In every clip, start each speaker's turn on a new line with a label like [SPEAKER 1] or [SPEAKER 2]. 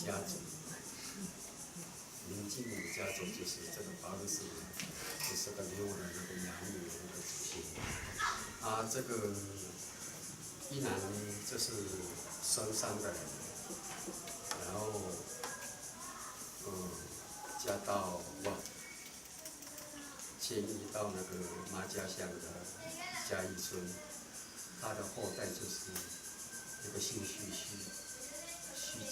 [SPEAKER 1] 家族，林金武家族就是这个80世，就是个刘的那个养女的那个祖先。这个一男呢，就是深山的人，然后嫁到迁移到那个马家乡的嘉义村，他的后代就是那个姓徐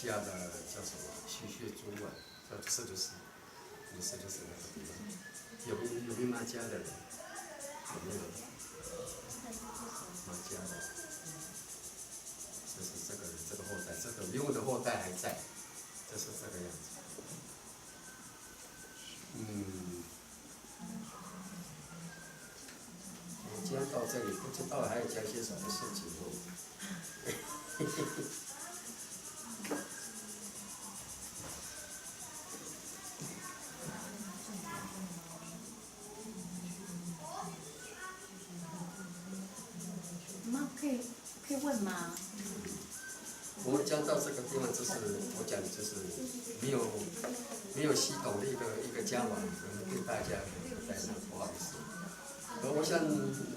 [SPEAKER 1] 家的叫什么徐学珠啊，这就是那个地方，有没有马家的人？有没有？马家的，就是这个后代，这个刘的后代还在，就是这个样子。我今天到这里，不知道还要讲些什么事情哦。
[SPEAKER 2] 妈可以问吗？
[SPEAKER 1] 我们讲到这个地方，就是我讲的就是没有系统的一个讲法，对大家在那不好意思。我想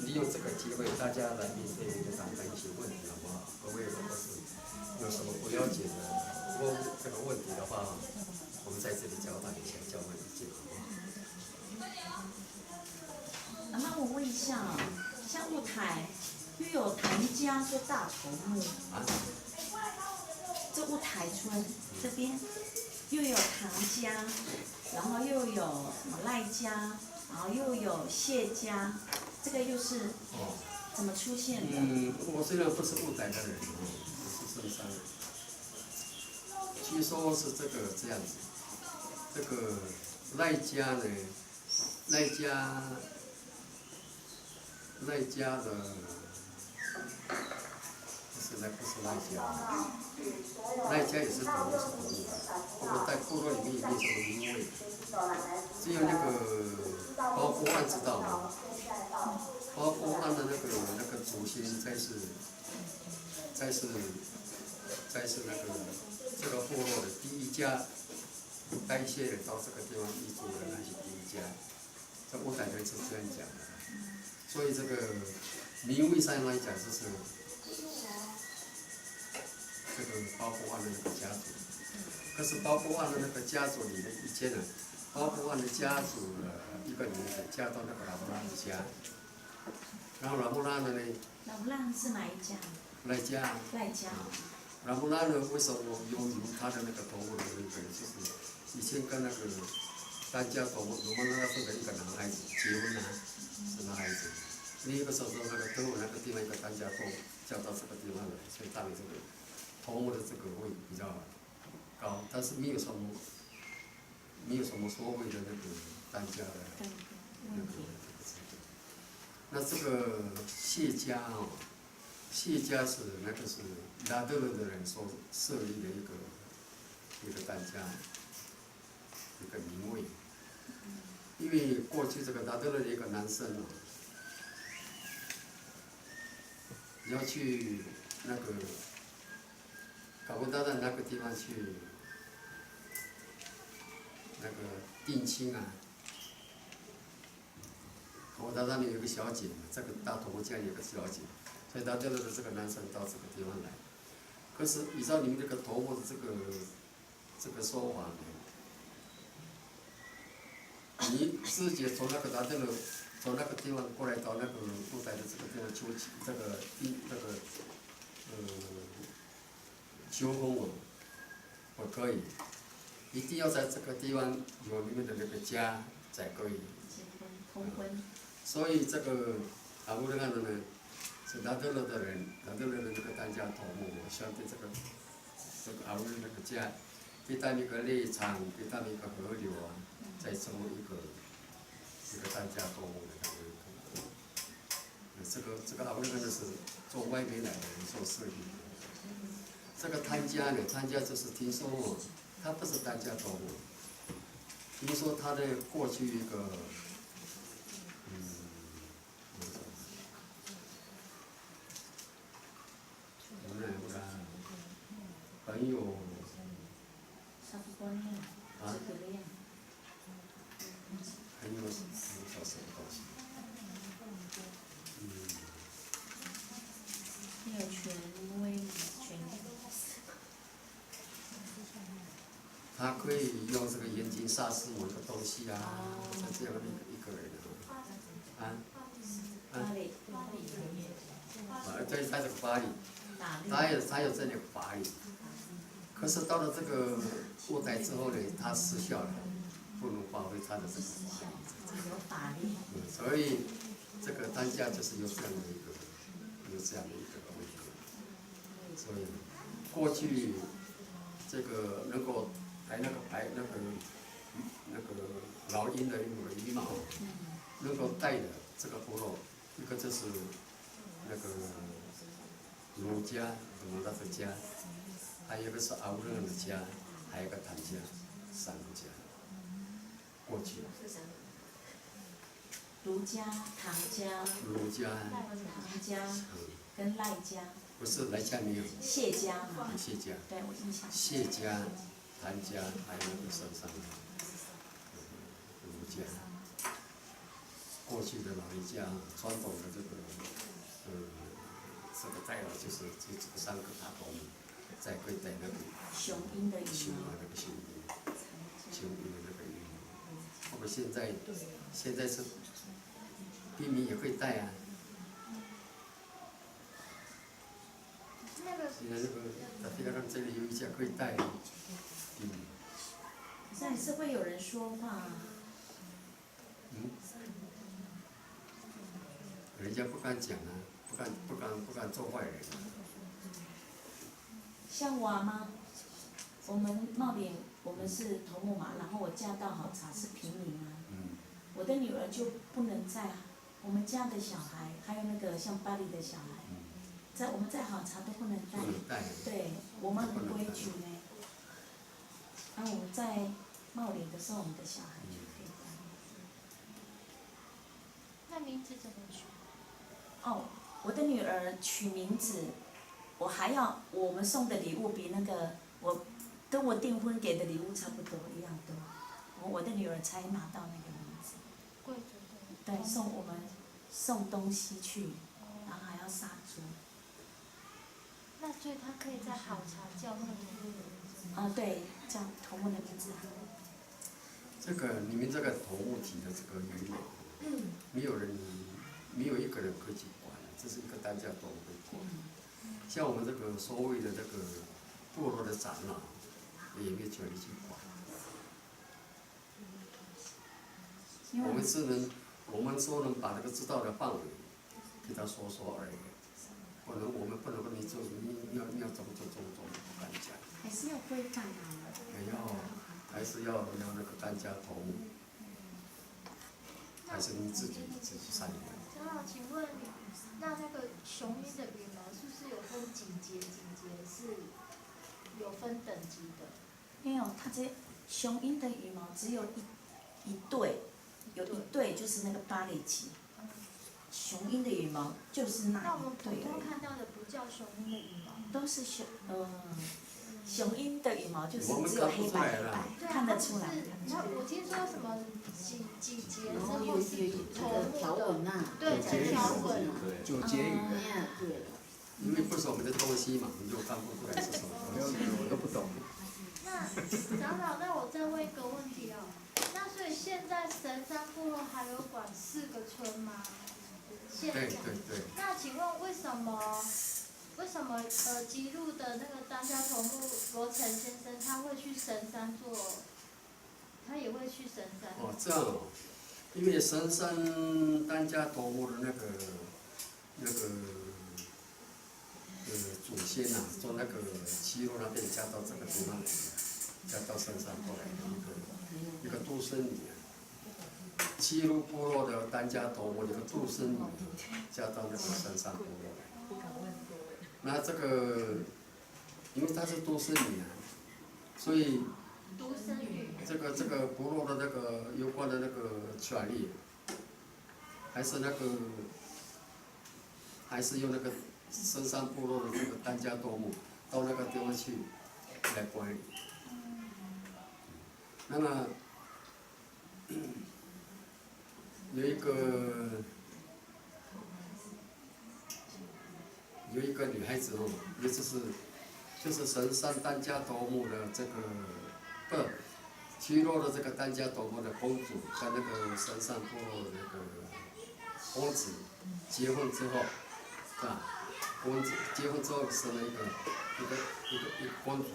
[SPEAKER 1] 利用这个机会，大家来面对谈谈一些问题，好不好？各位如果是有什么不了解的这个问题的话，我们在这里交换一下，交换意见，好不好？
[SPEAKER 2] 妈，我问一下，像雾台又有谭家做大头目，这雾台村这边又有谭家，然后又有什么赖家，然后又有谢家，这个又是怎么出现的？
[SPEAKER 1] 我虽然不是雾台的人，我是深山人。据说是这样子，这个赖家呢，赖家的不是赖家，赖家也是头目的，不过在部落里面也没什么名位，只有那个包公案知道吗？包公案的那个祖先才是那个这个部落的第一家带一些人到这个地方居住的那些第一家，这我感觉是这样讲的。所以这个名位上来讲，就是这个包公案的那个家族。可是包公案的那个家族里面，以前呢，包公案的家族一个女子嫁到那个老布拉的家，然后老布拉的呢？
[SPEAKER 2] 老布拉是哪一家？
[SPEAKER 1] 赖家。
[SPEAKER 2] 赖家。
[SPEAKER 1] 老布拉呢，为什么有他的那个头目的那个，就是以前跟那个单家头目，我们那时候的一个男孩子结婚啊，是男孩子。另一个时候那个跟我那个地方一个单家头嫁到这个地方来，所以他的这个头目的这个位比较高，但是没有什么所谓的那个单家的那个。那这个谢家哦，谢家是拉德勒的人所设立的一个单家，一个名位。因为过去这个拉德勒的一个男生哦，要去那个卡布达的那个地方去那个定亲啊。我到那里有个小姐，这个大头目家里有个小姐，所以他叫的这个男生到这个地方来。可是依照你们这个头目的这个说法呢，你自己从那个从那个地方过来到那个雾台的这个地方求婚哦，不可以，一定要在这个地方有你们的那个家才可以。
[SPEAKER 2] 结婚通婚。
[SPEAKER 1] 所以这个阿乌勒干的呢，是拉德勒的人，拉德勒的这个单家头目，相对这个阿乌勒那个家，给他们一个猎场，给他们一个河流啊，再成为一个单家头目的那个。这个阿乌勒干的是从外面来的人所设立的。这个摊家呢，摊家就是听说哦，他不是单家头目，听说他的过去一个。很有
[SPEAKER 2] 差不多那样，这个量。
[SPEAKER 1] 还有什么东西？
[SPEAKER 2] 没有权威权利。
[SPEAKER 1] 他可以用这个眼睛杀死某个东西啊，是这样的一个人啊。
[SPEAKER 2] 巴黎。
[SPEAKER 1] 在这个巴黎，他有这里法力，可是到了这个舞台之后呢，他失效了，不能发挥他的这个法力。
[SPEAKER 2] 有法力。
[SPEAKER 1] 所以这个单价就是有这样的一个东西。所以过去这个能够来那个老鹰的羽毛，能够带的这个部落，一个就是那个儒家，儒家的家，还有一个是敖人的家，还有一个谭家，三个家。过去。
[SPEAKER 2] 儒家、唐家、
[SPEAKER 1] 儒家、
[SPEAKER 2] 唐家跟赖家。
[SPEAKER 1] 不是赖家没有。
[SPEAKER 2] 谢家嘛。
[SPEAKER 1] 谢家。
[SPEAKER 2] 对，我印象。
[SPEAKER 1] 谢家、谭家，还有那个山上的儒家。过去的老一家传统的这个代表就是这个三个大头目，再会带那个
[SPEAKER 2] 雄鹰的羽毛。
[SPEAKER 1] 那个雄鹰的那个羽毛。我们现在是平民也会戴啊。现在那个大地上这里有一家可以戴。
[SPEAKER 2] 现在是会有人说话。
[SPEAKER 1] 人家不敢讲啊，不敢做坏人。
[SPEAKER 2] 像我妈，我们茂林，我们是头目嘛，然后我嫁到好茶是平民啊。我的女儿就不能在我们家的小孩，还有那个像巴黎的小孩，我们在好茶都不能带。对，我们很规矩呢。然后我们在茂林的时候，我们的小孩就可以带。
[SPEAKER 3] 那名字怎么取？
[SPEAKER 2] 哦，我的女儿取名字，我们送的礼物比那个跟我订婚给的礼物差不多一样多，我的女儿才拿到那个名字。
[SPEAKER 3] 贵族的。
[SPEAKER 2] 对，我们送东西去，然后还要杀猪。
[SPEAKER 3] 那所以他可以在好茶叫那个头目的名字。
[SPEAKER 2] 对，叫头目的名字。
[SPEAKER 1] 这个你们这个头目提的这个羽毛，没有一个人可以去管，这是一个大家都会管。像我们这个所谓的这个部落的长老，也没有权利去管。我们说能把那个知道的范围给他说而已。我们不能跟你做，你要怎么做，不敢讲。
[SPEAKER 2] 还是要规范他们。
[SPEAKER 1] 还是要那个单家头目，还是你自己善良。
[SPEAKER 3] 长老，请问那个雄鹰的羽毛是不是有分几节？是有分等级的？
[SPEAKER 2] 没有，它雄鹰的羽毛只有一对，有一对就是那个巴黎旗。雄鹰的羽毛就是那一对。
[SPEAKER 3] 那我们普通看到的不叫雄鹰的羽毛。
[SPEAKER 2] 都是雄鹰的羽毛就是只有黑白，看得出来。
[SPEAKER 3] 我听说什么几节之后
[SPEAKER 4] 有
[SPEAKER 3] 是头目
[SPEAKER 4] 条纹呐。
[SPEAKER 3] 对，条纹。
[SPEAKER 5] 就结语。
[SPEAKER 4] 对。
[SPEAKER 1] 因为不是我们的东西嘛，你就看不出来是什么东西。
[SPEAKER 5] 我都不懂。
[SPEAKER 3] 那长老，那我再问一个问题哦，那所以现在神山部落还有管4个村吗？现在。
[SPEAKER 1] 对。
[SPEAKER 3] 那请问为什么吉路的那个当家头目罗成先生他会去神山他也会去神山？
[SPEAKER 1] 这样哦，因为神山当家头目的那个祖先呐，从那个西路那边嫁到这个地方来，嫁到神山过来的一个独生女。西路部落的当家头目一个独生女嫁到那个神山部落来。那这个，因为她是独生女啊，所以这个部落的那个有关的那个权利，还是由那个深山部落的这个当家头目到那个地方去来管理。那么有一个女孩子哦，也就是神山丹家头目的这个齐洛的这个丹家头目的公主，跟那个神山部落那个公子结婚之后，是吧？公子结婚之后生了一个公主，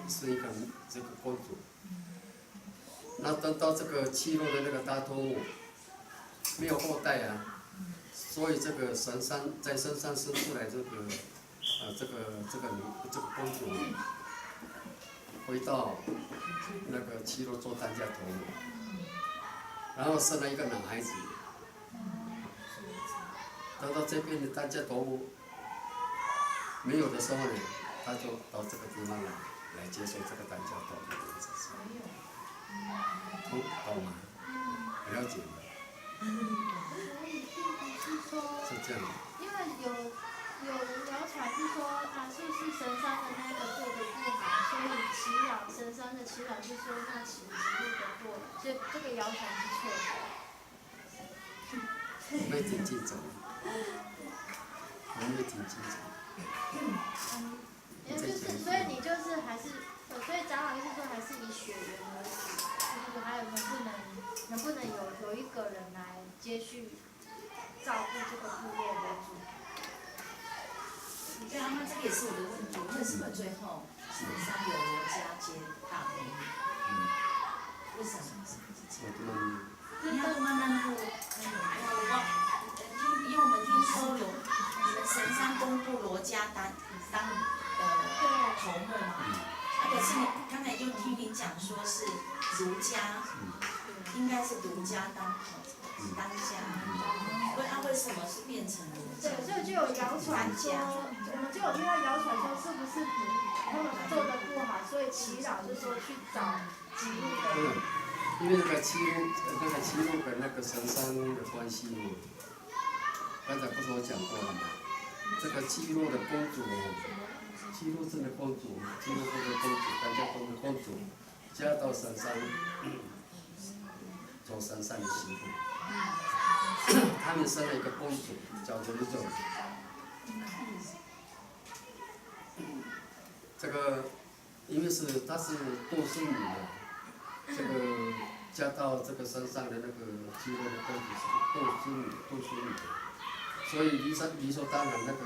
[SPEAKER 1] 是一个这个公主。那等到这个齐洛的那个大头目没有后代啊，所以这个神山在身上生出来这个公主，回到那个齐洛做丹家头目，然后生了一个男孩子。等到这边的丹家头目没有的时候呢，他就到这个地方来接受这个丹家头目的职责。懂吗？了解吗？
[SPEAKER 3] 所以并不是说，
[SPEAKER 1] 是这样的。
[SPEAKER 3] 因为有谣传是说啊，是不是神山的那个做的不好，所以祈祷神山的祈祷是说那祈福的过了，所以这个谣传是错的。
[SPEAKER 1] 我们挺敬重，我们也挺敬重。
[SPEAKER 3] 所以你就是还是，所以长老意思说还是以血缘为主，就是还有能不能有一个人来接续照顾这个部落为主。
[SPEAKER 2] 对啊，那这个也是我的问题，为什么最后神山有罗家接大头目？为什么？你要慢慢录。因为我们听说你们神山公布罗家当头目嘛，可是你刚才就听你讲说是儒家，应该是儒家当家，为什么是变成儒家？
[SPEAKER 3] 对，所以就有谣传说，我们就有听到谣传说，是不是他们做的不好，所以祈祷就说去找吉路的。
[SPEAKER 1] 因为那个齐鲁跟那个神山的关系嘛，刚才不是我讲过了吗？这个齐鲁的公主，齐鲁镇的公主，齐鲁镇的公主，丹家宫的公主，嫁到神山，做神山的媳妇。他们生了一个公主，叫做肉。这个因为她是独生女嘛。这个嫁到这个山上的那个齐洛的公主是独生女，所以理所当然那个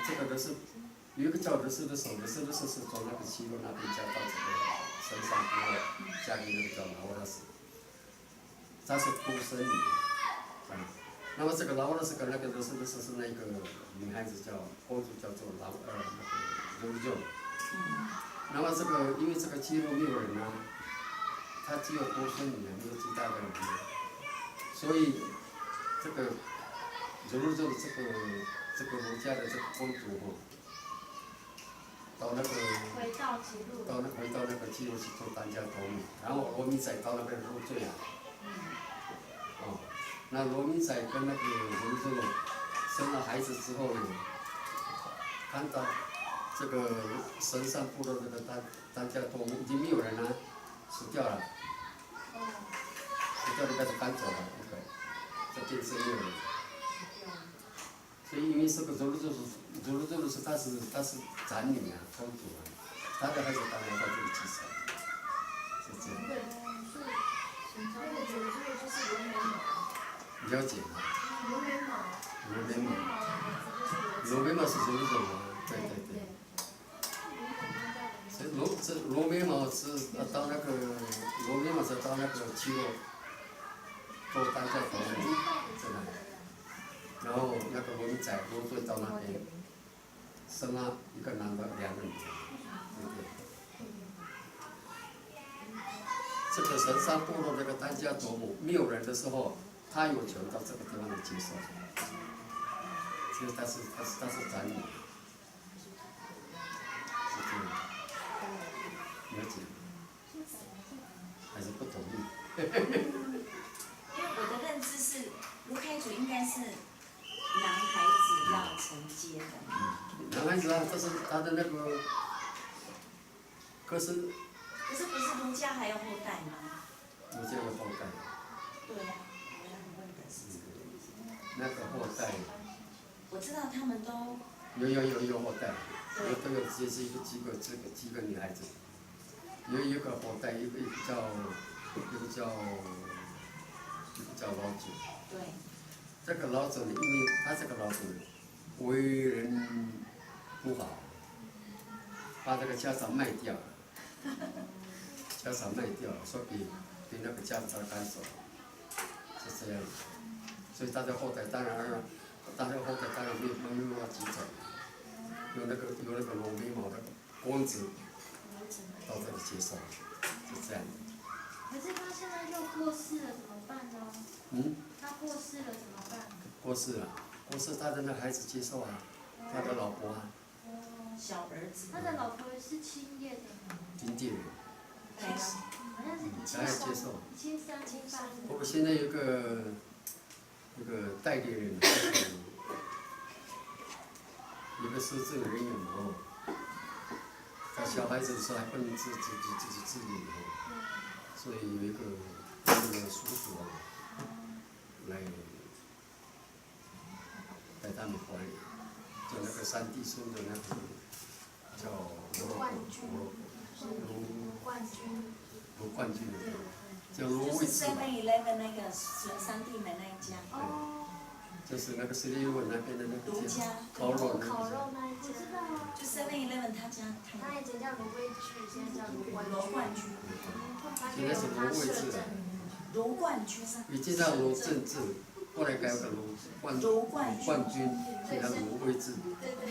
[SPEAKER 1] 这个的是有一个叫的是是从那个齐洛那边嫁到这个山上部落，嫁给那个叫劳拉斯，她是独生女，那么这个劳拉斯跟那个是那个女孩子叫公主叫做那个柔。那么这个，因为这个齐洛没有人啊，他只有独生女，没有其他的人，所以这个柔的这个儒家的这个公主哦，回到那个齐洛去做丹家头目，然后罗密仔到那边入赘啊，那罗密仔跟那个柔生了孩子之后呢，看到。这个神山部落这个丹家头目已经没有人了，死掉了，就开始搬走了，这边是没有人，所以因为这个柔是她是长女啊，公主啊，她的孩子当然到这里继承，是这样。了解吗？罗眉毛是柔啊，对。罗眉毛是到那个齐洛做丹家头目，然后那个罗密仔入赘到那边，生了一个男的，2个女的，这个神山部落那个丹家头目没有人的时候，他有权到这个地方来接受，其实他是长女，是这样。了解，还是不同意？
[SPEAKER 2] 因为我的认知是，卢开主应该是男孩子要承接的。
[SPEAKER 1] 男孩子啊，这是他的那个，可是
[SPEAKER 2] 可是不是儒家还要后代吗？
[SPEAKER 1] 儒家有后代，
[SPEAKER 2] 对呀、我要问的是这个意思。
[SPEAKER 1] 那个后代
[SPEAKER 2] 我知道他们都
[SPEAKER 1] 有后代，都有几个女孩子，有一个后代，一个叫老祖。
[SPEAKER 2] 对。
[SPEAKER 1] 这个老祖呢，因为他这个老祖为人不好，把这个家产卖掉了，所以被那个家长赶走，是这样。所以他的后代当然没有办法继承，有那个浓眉毛的公子到这里接受，是这样。
[SPEAKER 3] 可是他现在又过世了，怎么办呢？他过世了怎么办？
[SPEAKER 1] 过世他的那孩子接受啊，他的老婆啊。
[SPEAKER 2] 小儿子。
[SPEAKER 3] 他的老婆是亲叶的吗？
[SPEAKER 1] 经纪人。
[SPEAKER 2] 对啊。
[SPEAKER 3] 好像是1300。
[SPEAKER 1] 不过现在有个代理人，有个失智的人员哦，他小孩子的时候还不能自己自理哦，所以有一个叔叔啊，来带他们管理，就那个山地村的那个叫卢冠军的，叫卢
[SPEAKER 2] 就是
[SPEAKER 1] 卫志。
[SPEAKER 2] 7-11那个孙三弟的那一家。
[SPEAKER 1] 就是那个11那边的那个
[SPEAKER 2] 家
[SPEAKER 1] 烤肉
[SPEAKER 3] 那一家，
[SPEAKER 2] 就7-11他家。
[SPEAKER 3] 他以前叫卢卫剧，现在叫
[SPEAKER 2] 罗冠军。
[SPEAKER 1] 现在是卢卫志了。
[SPEAKER 2] 卢冠军。
[SPEAKER 1] 以前叫卢正志，后来改个卢冠军，现在卢卫志。
[SPEAKER 2] 对对。